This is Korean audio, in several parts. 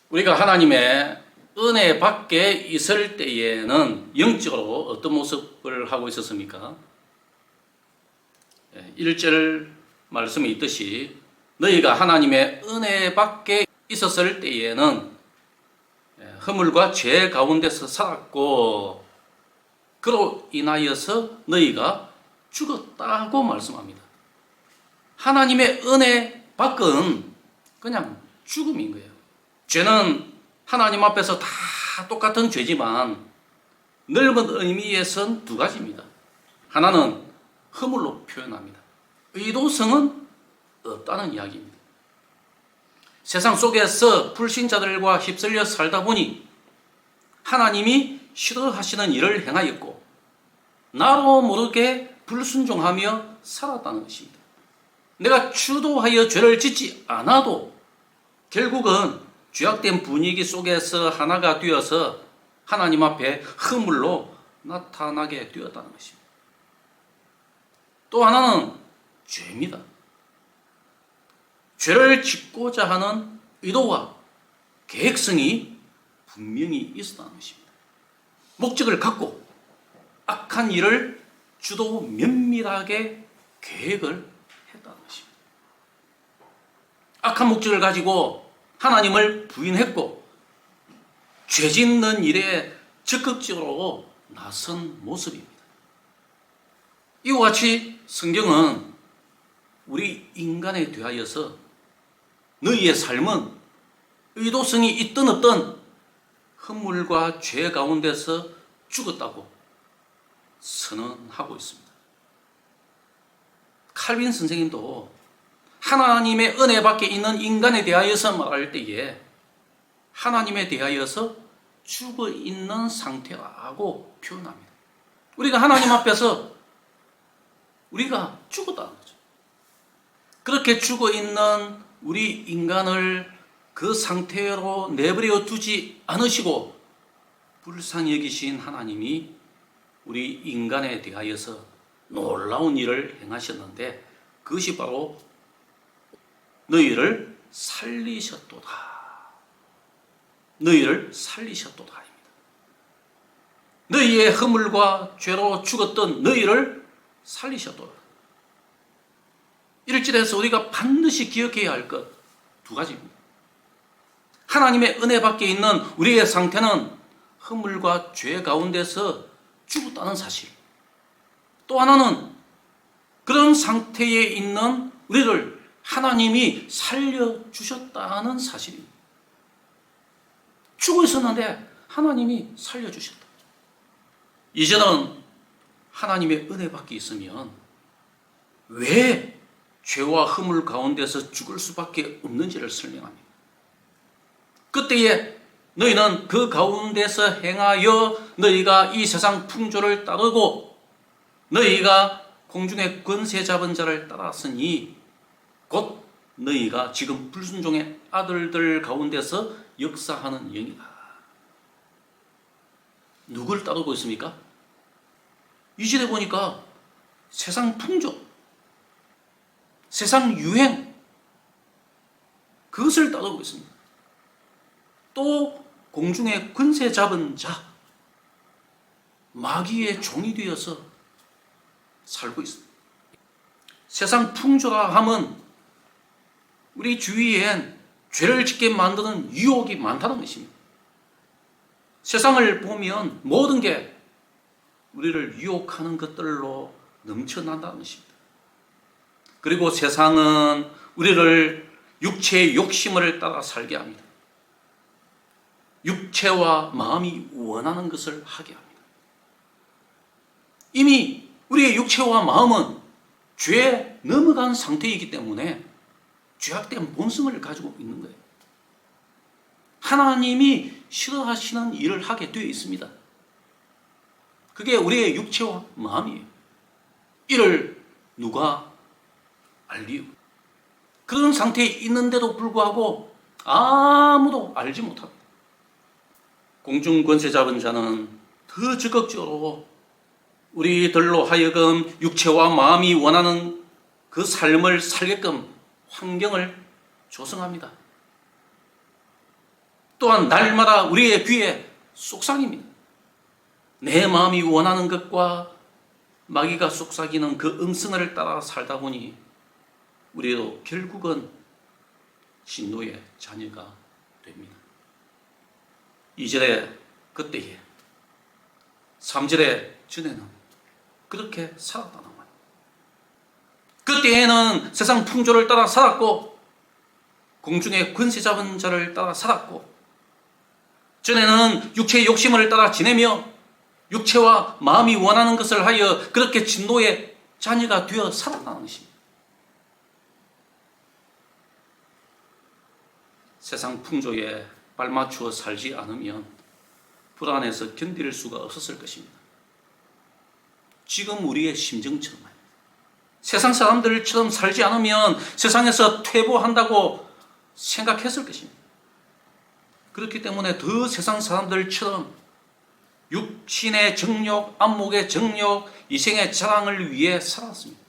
우리가 하나님의 은혜 밖에 있을 때에는 영적으로 어떤 모습을 하고 있었습니까? 1절 말씀에 있듯이 너희가 하나님의 은혜 밖에 있었을 때에는 허물과 죄 가운데서 살았고 그로 인하여서 너희가 죽었다고 말씀합니다. 하나님의 은혜 밖은 그냥 죽음인 거예요. 죄는 하나님 앞에서 다 똑같은 죄지만 넓은 의미에선 두 가지입니다. 하나는 허물로 표현합니다. 의도성은 없다는 이야기입니다. 세상 속에서 불신자들과 휩쓸려 살다 보니 하나님이 싫어하시는 일을 행하였고 나로 모르게 불순종하며 살았다는 것입니다. 내가 주도하여 죄를 짓지 않아도 결국은 죄악된 분위기 속에서 하나가 되어서 하나님 앞에 허물로 나타나게 되었다는 것입니다. 또 하나는 죄입니다. 죄를 짓고자 하는 의도와 계획성이 분명히 있었다는 것입니다. 목적을 갖고 악한 일을 주도 면밀하게 계획을 했다는 것입니다. 악한 목적을 가지고 하나님을 부인했고 죄 짓는 일에 적극적으로 나선 모습입니다. 이와 같이 성경은 우리 인간에 대하여서 너희의 삶은 의도성이 있든 없든 허물과 죄 가운데서 죽었다고 선언하고 있습니다. 칼빈 선생님도 하나님의 은혜 밖에 있는 인간에 대하여서 말할 때에 하나님에 대하여서 죽어 있는 상태라고 표현합니다. 우리가 하나님 앞에서 우리가 죽었다는 거죠. 그렇게 죽어 있는 우리 인간을 그 상태로 내버려 두지 않으시고 불쌍히 여기신 하나님이 우리 인간에 대하여서 놀라운 일을 행하셨는데 그것이 바로 너희를 살리셨도다. 너희를 살리셨도다. 너희의 허물과 죄로 죽었던 너희를 살리셨도다. 1절에서 우리가 반드시 기억해야 할 것 두 가지입니다. 하나님의 은혜 밖에 있는 우리의 상태는 허물과 죄 가운데서 죽었다는 사실. 또 하나는 그런 상태에 있는 우리를 하나님이 살려주셨다는 사실입니다. 죽어 있었는데 하나님이 살려주셨다. 이제는 하나님의 은혜 밖에 있으면 왜 죄와 허물 가운데서 죽을 수밖에 없는지를 설명합니다. 그때에 너희는 그 가운데서 행하여 너희가 이 세상 풍조를 따르고 너희가 공중의 권세 잡은 자를 따랐으니 곧 너희가 지금 불순종의 아들들 가운데서 역사하는 영이다. 누구를 따르고 있습니까? 이 절에 보니까 세상 풍조, 세상 유행, 그것을 따르고 있습니다. 또 공중의 권세 잡은 자, 마귀의 종이 되어서 살고 있습니다. 세상 풍조라 함은 우리 주위엔 죄를 짓게 만드는 유혹이 많다는 것입니다. 세상을 보면 모든 게 우리를 유혹하는 것들로 넘쳐난다는 것입니다. 그리고 세상은 우리를 육체의 욕심을 따라 살게 합니다. 육체와 마음이 원하는 것을 하게 합니다. 이미 우리의 육체와 마음은 죄에 넘어간 상태이기 때문에 죄악된 본성을 가지고 있는 거예요. 하나님이 싫어하시는 일을 하게 되어 있습니다. 그게 우리의 육체와 마음이에요. 이를 누가 알리요? 그런 상태에 있는데도 불구하고 아무도 알지 못합니다. 공중 권세 잡은 자는 더 적극적으로 우리들로 하여금 육체와 마음이 원하는 그 삶을 살게끔 환경을 조성합니다. 또 또한 날마다 우리의 귀에 속삭입니다. 내 마음이 원하는 것과 마귀가 속삭이는 그 음성을 따라 살다 보니 우리도 결국은 진노의 자녀가 됩니다. 2절에 그때에, 3절에 전에는 그렇게 살았다는 거예요. 그때에는 세상 풍조를 따라 살았고 공중의 권세 잡은 자를 따라 살았고, 전에는 육체의 욕심을 따라 지내며 육체와 마음이 원하는 것을 하여 그렇게 진노의 자녀가 되어 살았다는 것입니다. 세상 풍조에 발맞추어 살지 않으면 불안해서 견딜 수가 없었을 것입니다. 지금 우리의 심정처럼 세상 사람들처럼 살지 않으면 세상에서 퇴보한다고 생각했을 것입니다. 그렇기 때문에 더 세상 사람들처럼 육신의 정욕, 안목의 정욕, 이생의 자랑을 위해 살았습니다.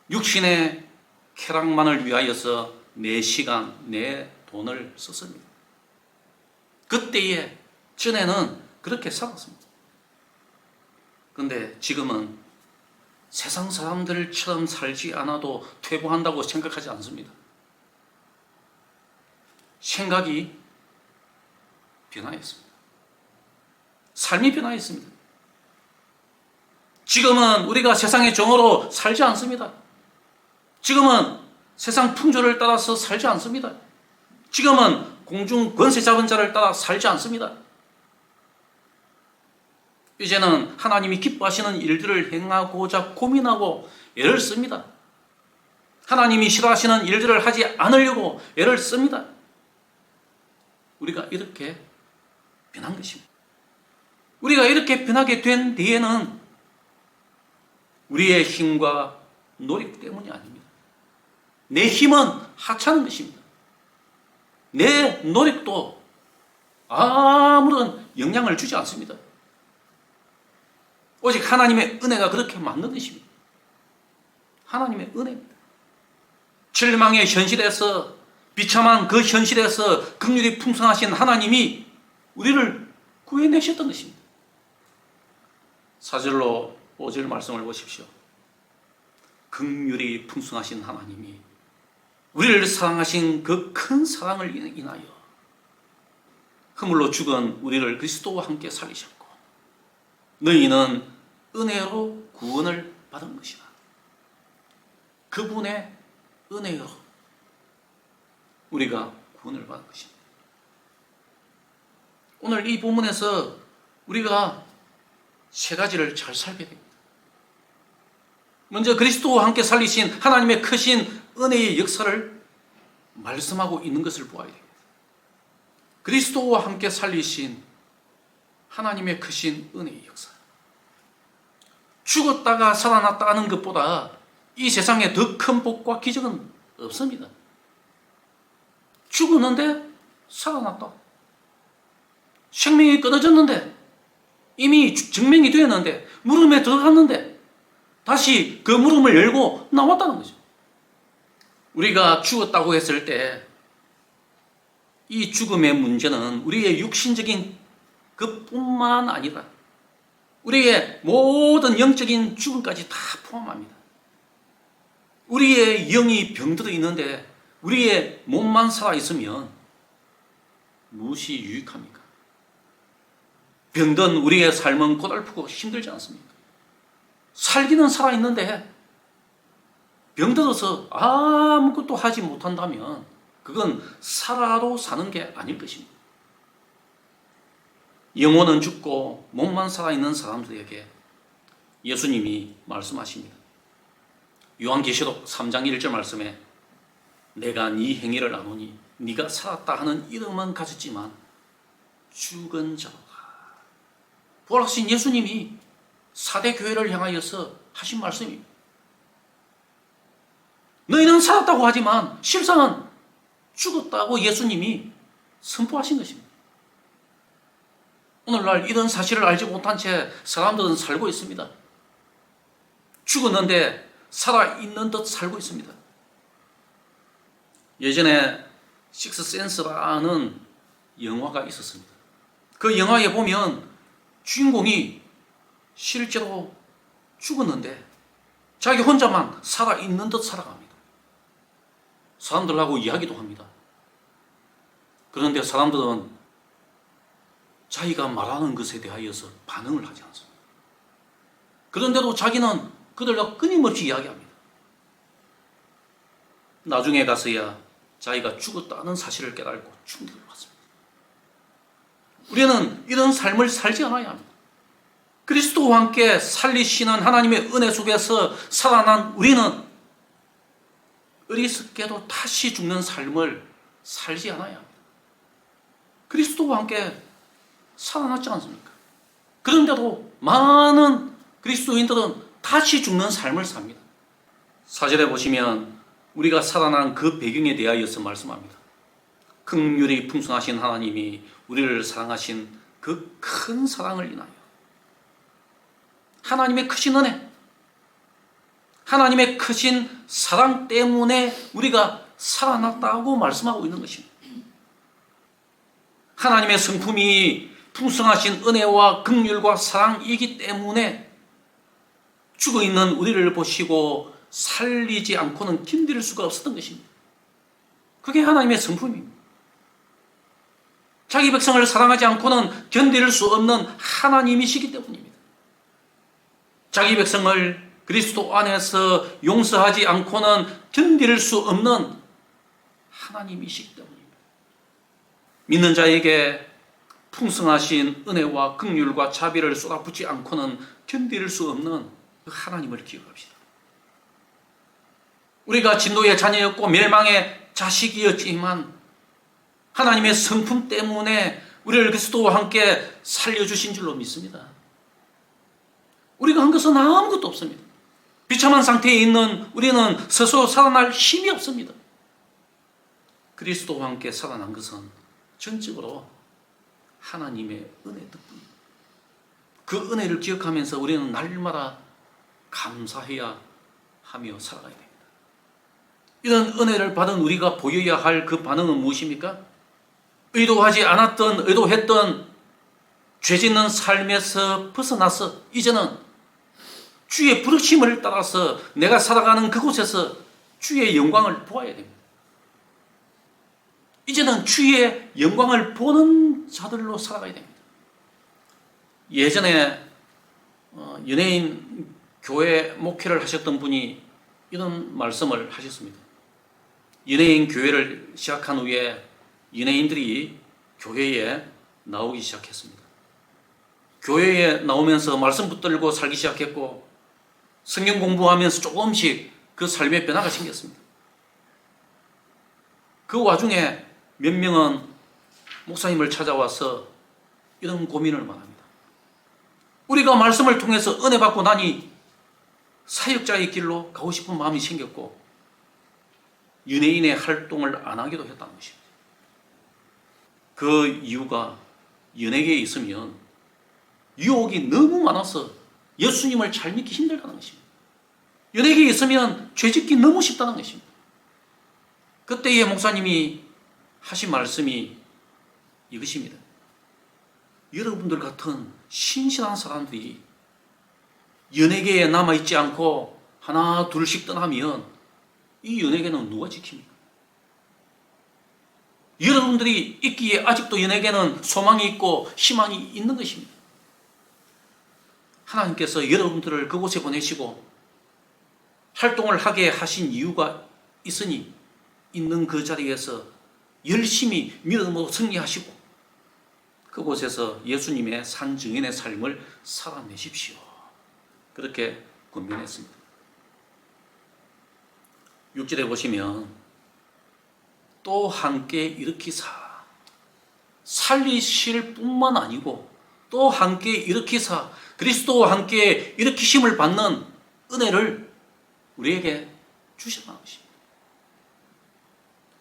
육신의 쾌락만을 위하여서 내 시간, 내 돈을 썼습니다. 그때에 전에는 그렇게 살았습니다. 그런데 지금은 세상 사람들처럼 살지 않아도 퇴보한다고 생각하지 않습니다. 생각이 변화했습니다. 삶이 변화했습니다. 지금은 우리가 세상의 종으로 살지 않습니다. 지금은 세상 풍조를 따라서 살지 않습니다. 지금은 공중 권세 잡은 자를 따라 살지 않습니다. 이제는 하나님이 기뻐하시는 일들을 행하고자 고민하고 애를 씁니다. 하나님이 싫어하시는 일들을 하지 않으려고 애를 씁니다. 우리가 이렇게 변한 것입니다. 우리가 이렇게 변하게 된 뒤에는 우리의 힘과 노력 때문이 아닙니다. 내 힘은 하찮은 것입니다. 내 노력도 아무런 영향을 주지 않습니다. 오직 하나님의 은혜가 그렇게 만든 것입니다. 하나님의 은혜입니다. 절망의 현실에서, 비참한 그 현실에서 긍휼이 풍성하신 하나님이 우리를 구해내셨던 것입니다. 4절로 5절 말씀을 보십시오. 긍휼이 풍성하신 하나님이 우리를 사랑하신 그 큰 사랑을 인하여 허물로 죽은 우리를 그리스도와 함께 살리셨고 너희는 은혜로 구원을 받은 것이다. 그분의 은혜로 우리가 구원을 받은 것입니다. 오늘 이 본문에서 우리가 세 가지를 잘 살펴야 됩니다. 먼저 그리스도와 함께 살리신 하나님의 크신 은혜의 역사를 말씀하고 있는 것을 보아야 됩니다. 그리스도와 함께 살리신 하나님의 크신 은혜의 역사. 죽었다가 살아났다는 것보다 이 세상에 더 큰 복과 기적은 없습니다. 죽었는데 살아났다. 생명이 끊어졌는데 이미 증명이 되었는데 물음에 들어갔는데 다시 그 물음을 열고 나왔다는 거죠. 우리가 죽었다고 했을 때 이 죽음의 문제는 우리의 육신적인 그뿐만 아니라 우리의 모든 영적인 죽음까지 다 포함합니다. 우리의 영이 병들어 있는데 우리의 몸만 살아있으면 무엇이 유익합니까? 병든 우리의 삶은 고달프고 힘들지 않습니까? 살기는 살아있는데 병들어서 아무것도 하지 못한다면 그건 살아도 사는 게 아닐 것입니다. 영혼은 죽고 몸만 살아있는 사람들에게 예수님이 말씀하십니다. 요한계시록 3장 1절 말씀에 내가 네 행위를 아노니 네가 살았다 하는 이름은 가졌지만 죽은 자로다. 부활하신 예수님이 4대 교회를 향하여서 하신 말씀입니다. 너희는 살았다고 하지만 실상은 죽었다고 예수님이 선포하신 것입니다. 오늘날 이런 사실을 알지 못한 채 사람들은 살고 있습니다. 죽었는데 살아있는 듯 살고 있습니다. 예전에 식스센스라는 영화가 있었습니다. 그 영화에 보면 주인공이 실제로 죽었는데 자기 혼자만 살아있는 듯 살아갑니다. 사람들하고 이야기도 합니다. 그런데 사람들은 자기가 말하는 것에 대하여서 반응을 하지 않습니다. 그런데도 자기는 그들과 끊임없이 이야기합니다. 나중에 가서야 자기가 죽었다는 사실을 깨달고 충격을 받습니다. 우리는 이런 삶을 살지 않아야 합니다. 그리스도와 함께 살리시는 하나님의 은혜 속에서 살아난 우리는 어리석게도 다시 죽는 삶을 살지 않아야 합니다. 그리스도와 함께 살아났지 않습니까? 그런데도 많은 그리스도인들은 다시 죽는 삶을 삽니다. 4절에 보시면 우리가 살아난 그 배경에 대하여서 말씀합니다. 긍휼이 풍성하신 하나님이 우리를 사랑하신 그 큰 사랑을 인하여 하나님의 크신 은혜, 하나님의 크신 사랑 때문에 우리가 살아났다고 말씀하고 있는 것입니다. 하나님의 성품이 풍성하신 은혜와 긍휼과 사랑이기 때문에 죽어있는 우리를 보시고 살리지 않고는 견딜 수가 없었던 것입니다. 그게 하나님의 성품입니다. 자기 백성을 사랑하지 않고는 견딜 수 없는 하나님이시기 때문입니다. 자기 백성을 그리스도 안에서 용서하지 않고는 견딜 수 없는 하나님이시기 때문입니다. 믿는 자에게 풍성하신 은혜와 긍휼과 자비를 쏟아붓지 않고는 견딜 수 없는 그 하나님을 기억합시다. 우리가 진노의 자녀였고 멸망의 자식이었지만 하나님의 성품 때문에 우리를 그리스도와 함께 살려주신 줄로 믿습니다. 우리가 한 것은 아무것도 없습니다. 비참한 상태에 있는 우리는 스스로 살아날 힘이 없습니다. 그리스도와 함께 살아난 것은 전적으로 하나님의 은혜 덕분입니다. 그 은혜를 기억하면서 우리는 날마다 감사해야 하며 살아가야 됩니다. 이런 은혜를 받은 우리가 보여야 할 그 반응은 무엇입니까? 의도하지 않았던, 의도했던 죄 짓는 삶에서 벗어나서 이제는 주의 부르심을 따라서 내가 살아가는 그곳에서 주의 영광을 보아야 됩니다. 이제는 주의 영광을 보는 자들로 살아가야 됩니다. 예전에 연예인 교회 목회를 하셨던 분이 이런 말씀을 하셨습니다. 연예인 교회를 시작한 후에 연예인들이 교회에 나오기 시작했습니다. 교회에 나오면서 말씀 붙들고 살기 시작했고 성경 공부하면서 조금씩 그 삶의 변화가 생겼습니다. 그 와중에 몇 명은 목사님을 찾아와서 이런 고민을 말합니다. 우리가 말씀을 통해서 은혜 받고 나니 사역자의 길로 가고 싶은 마음이 생겼고 연예인의 활동을 안 하기도 했다는 것입니다. 그 이유가 연예계에 있으면 유혹이 너무 많아서 예수님을 잘 믿기 힘들다는 것입니다. 연예계에 있으면 죄짓기 너무 쉽다는 것입니다. 그때의 목사님이 하신 말씀이 이것입니다. 여러분들 같은 신실한 사람들이 연예계에 남아있지 않고 하나 둘씩 떠나면 이 연예계는 누가 지킵니까? 여러분들이 있기에 아직도 연예계는 소망이 있고 희망이 있는 것입니다. 하나님께서 여러분들을 그곳에 보내시고 활동을 하게 하신 이유가 있으니 있는 그 자리에서 열심히 믿음으로 승리하시고 그곳에서 예수님의 산증인의 삶을 살아내십시오. 그렇게 권면했습니다. 6절에 보시면 또 함께 일으키사 살리실 뿐만 아니고 또 함께 일으키사 그리스도와 함께 일으키심을 받는 은혜를 우리에게 주셨다는 것입니다.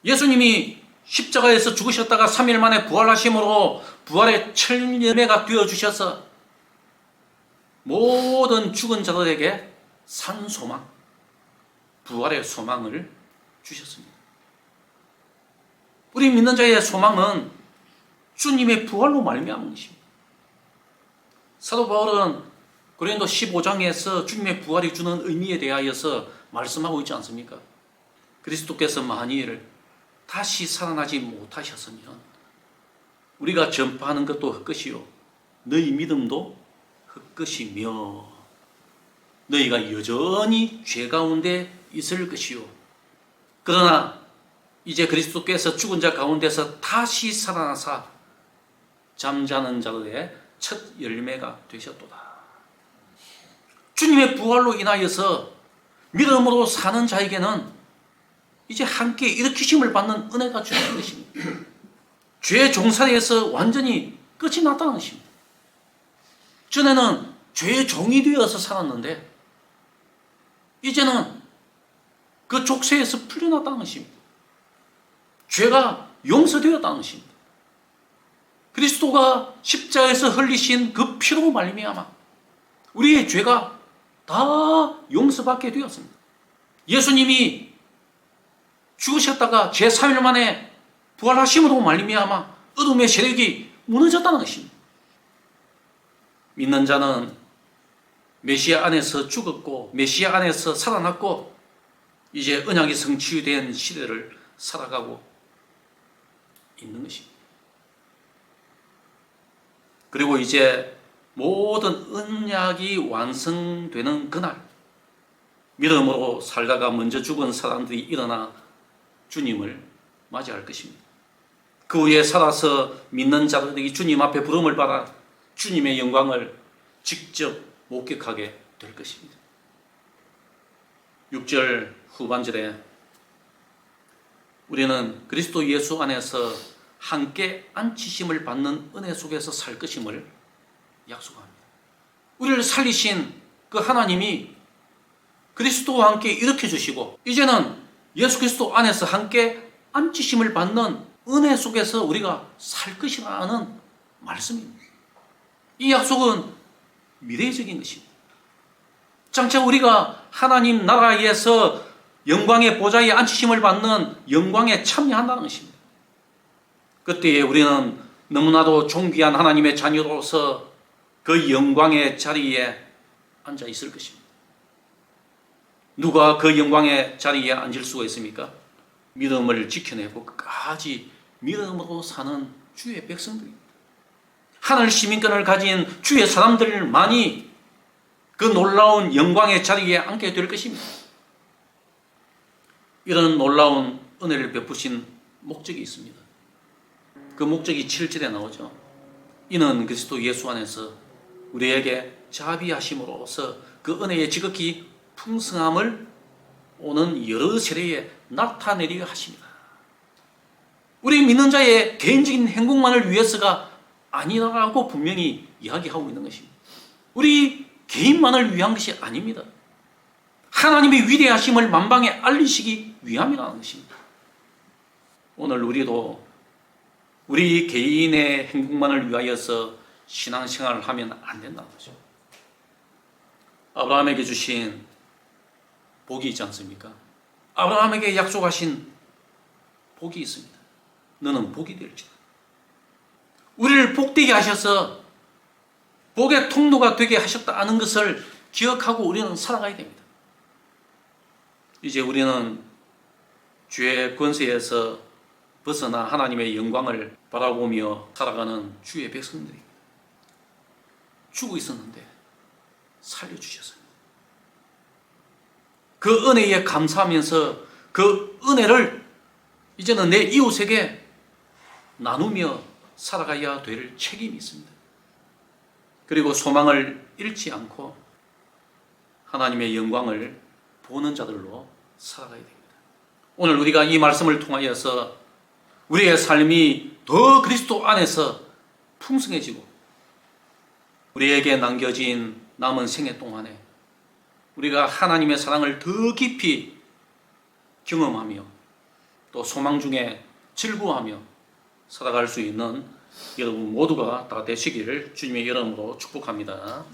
예수님이 십자가에서 죽으셨다가 3일 만에 부활하심으로 부활의 첫 열매가 되어주셔서 모든 죽은 자들에게 산 소망, 부활의 소망을 주셨습니다. 우리 믿는 자의 소망은 주님의 부활로 말미암은 것입니다. 사도 바울은 고린도 15장에서 주님의 부활이 주는 의미에 대하여서 말씀하고 있지 않습니까? 그리스도께서 만일 다시 살아나지 못하셨으면 우리가 전파하는 것도 헛것이요 너희 믿음도 헛것이며 너희가 여전히 죄 가운데 있을 것이요 그러나 이제 그리스도께서 죽은 자 가운데서 다시 살아나사 잠자는 자들의 첫 열매가 되셨도다. 주님의 부활로 인하여서 믿음으로 사는 자에게는 이제 함께 일으키심을 받는 은혜가 주어진 것입니다. 죄의 종살이에서 완전히 끝이 났다는 것입니다. 전에는 죄의 종이 되어서 살았는데 이제는 그 족쇄에서 풀려났다는 것입니다. 죄가 용서되었다는 것입니다. 그리스도가 십자가에서 흘리신 그 피로 말미암아 우리의 죄가 다 용서받게 되었습니다. 예수님이 죽으셨다가 제3일 만에 부활하심으로 말미암아 어둠의 세력이 무너졌다는 것입니다. 믿는 자는 메시아 안에서 죽었고 메시아 안에서 살아났고 이제 언약이 성취된 시대를 살아가고 있는 것입니다. 그리고 이제 모든 언약이 완성되는 그날 믿음으로 살다가 먼저 죽은 사람들이 일어나 주님을 맞이할 것입니다. 그 후에 살아서 믿는 자들이 주님 앞에 부름을 받아 주님의 영광을 직접 목격하게 될 것입니다. 6절 후반절에 우리는 그리스도 예수 안에서 함께 안치심을 받는 은혜 속에서 살 것임을 약속합니다. 우리를 살리신 그 하나님이 그리스도와 함께 일으켜 주시고 이제는 예수 그리스도 안에서 함께 안치심을 받는 은혜 속에서 우리가 살 것이라는 말씀입니다. 이 약속은 미래적인 것입니다. 장차 우리가 하나님 나라에서 영광의 보좌에 앉히심을 받는 영광에 참여한다는 것입니다. 그때에 우리는 너무나도 존귀한 하나님의 자녀로서 그 영광의 자리에 앉아 있을 것입니다. 누가 그 영광의 자리에 앉을 수가 있습니까? 믿음을 지켜내고 끝까지 믿음으로 사는 주의 백성들입니다. 하늘 시민권을 가진 주의 사람들만이 그 놀라운 영광의 자리에 앉게 될 것입니다. 이런 놀라운 은혜를 베푸신 목적이 있습니다. 그 목적이 7절에 나오죠. 이는 그리스도 예수 안에서 우리에게 자비하심으로써 그 은혜의 지극히 풍성함을 오는 여러 세대에 나타내려 하십니다. 우리 믿는 자의 개인적인 행복만을 위해서가 아니라고 분명히 이야기하고 있는 것입니다. 우리 개인만을 위한 것이 아닙니다. 하나님의 위대하심을 만방에 알리시기 위함이라는 것입니다. 오늘 우리도 우리 개인의 행복만을 위하여서 신앙생활을 하면 안 된다는 거죠. 아브라함에게 주신 복이 있지 않습니까? 아브라함에게 약속하신 복이 있습니다. 너는 복이 될지다. 우리를 복되게 하셔서 복의 통로가 되게 하셨다는 것을 기억하고 우리는 살아가야 됩니다. 이제 우리는 죄의 권세에서 벗어나 하나님의 영광을 바라보며 살아가는 주의 백성들입니다. 죽어 있었는데 살려주셨어요. 그 은혜에 감사하면서 그 은혜를 이제는 내 이웃에게 나누며 살아가야 될 책임이 있습니다. 그리고 소망을 잃지 않고 하나님의 영광을 보는 자들로 살아가야 됩니다. 오늘 우리가 이 말씀을 통하여서 우리의 삶이 더 그리스도 안에서 풍성해지고 우리에게 남겨진 남은 생애 동안에 우리가 하나님의 사랑을 더 깊이 경험하며 또 소망 중에 즐거워하며 살아갈 수 있는 여러분 모두가 다 되시기를 주님의 이름으로 축복합니다.